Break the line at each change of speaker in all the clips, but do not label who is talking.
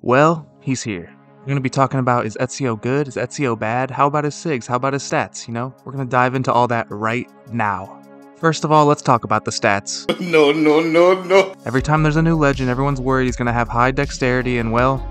Well, he's here. We're going to be talking about, is Ezio good? Is Ezio bad? How about his sigs? How about his stats? You know, we're going to dive into all that right now. First of all, let's talk about the stats. No. Every time there's a new legend, everyone's worried he's going to have high dexterity and, well,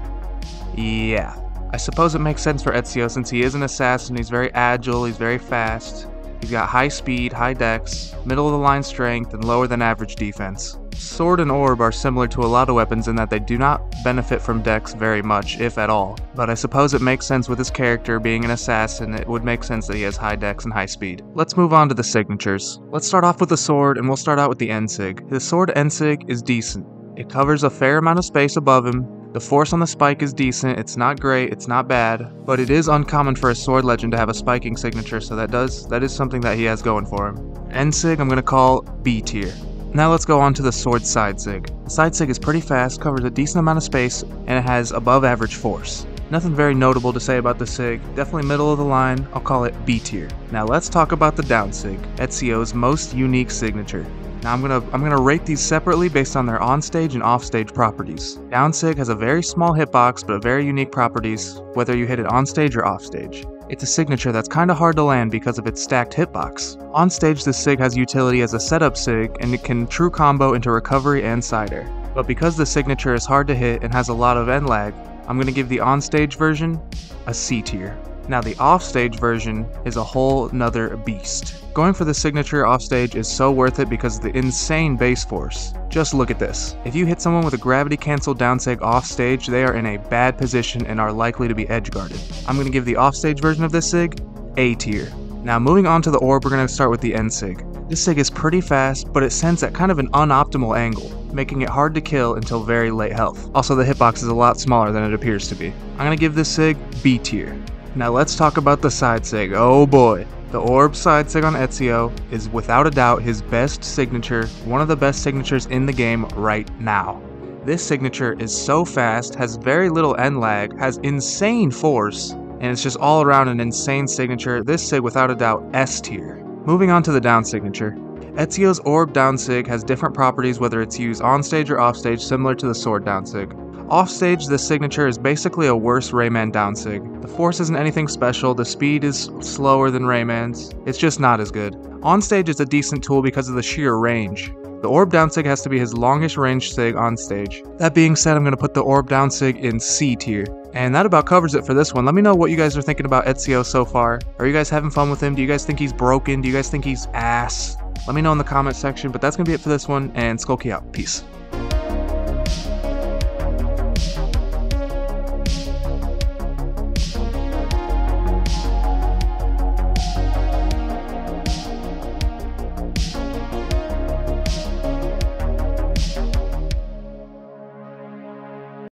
yeah. I suppose it makes sense for Ezio since he is an assassin, he's very agile, he's very fast. He's got high speed, high dex, middle of the line strength, and lower than average defense. Sword and orb are similar to a lot of weapons in that they do not benefit from dex very much, if at all. But I suppose it makes sense with his character being an assassin, it would make sense that he has high dex and high speed. Let's move on to the signatures. Let's start off with the sword, and we'll start out with the end sig. The sword end sig is decent. It covers a fair amount of space above him. The force on the spike is decent, it's not great, it's not bad, but it is uncommon for a sword legend to have a spiking signature, so that is something that he has going for him. End sig I'm going to call B tier. Now let's go on to the sword side sig. The side sig is pretty fast, covers a decent amount of space, and it has above average force. Nothing very notable to say about the sig, definitely middle of the line, I'll call it B tier. Now let's talk about the down sig, Ezio's most unique signature. Now I'm gonna rate these separately based on their onstage and offstage properties. Down sig has a very small hitbox but very unique properties, whether you hit it onstage or offstage. It's a signature that's kinda hard to land because of its stacked hitbox. Onstage, this sig has utility as a setup sig, and it can true combo into recovery and side air. But because the signature is hard to hit and has a lot of end lag, I'm gonna give the onstage version a C tier. Now the offstage version is a whole nother beast. Going for the signature offstage is so worth it because of the insane base force. Just look at this. If you hit someone with a gravity cancel down sig offstage, they are in a bad position and are likely to be edge guarded. I'm going to give the offstage version of this sig A tier. Now moving on to the orb, we're going to start with the end sig. This sig is pretty fast, but it sends at kind of an unoptimal angle, making it hard to kill until very late health. Also the hitbox is a lot smaller than it appears to be. I'm going to give this sig B tier. Now let's talk about the side sig. Oh boy. The orb side sig on Ezio is without a doubt his best signature, one of the best signatures in the game right now. This signature is so fast, has very little end lag, has insane force, and it's just all around an insane signature. This sig without a doubt S tier. Moving on to the down signature. Ezio's orb down sig has different properties whether it's used onstage or offstage, similar to the sword down sig. Offstage, this signature is basically a worse Rayman down sig. The force isn't anything special, the speed is slower than Rayman's, it's just not as good. Onstage is a decent tool because of the sheer range. The orb down sig has to be his longest range sig on stage. That being said, I'm going to put the orb down sig in C tier. And that about covers it for this one. Let me know what you guys are thinking about Ezio so far. Are you guys having fun with him? Do you guys think he's broken? Do you guys think he's ass? Let me know in the comment section, but that's going to be it for this one, and Skulky out. Peace.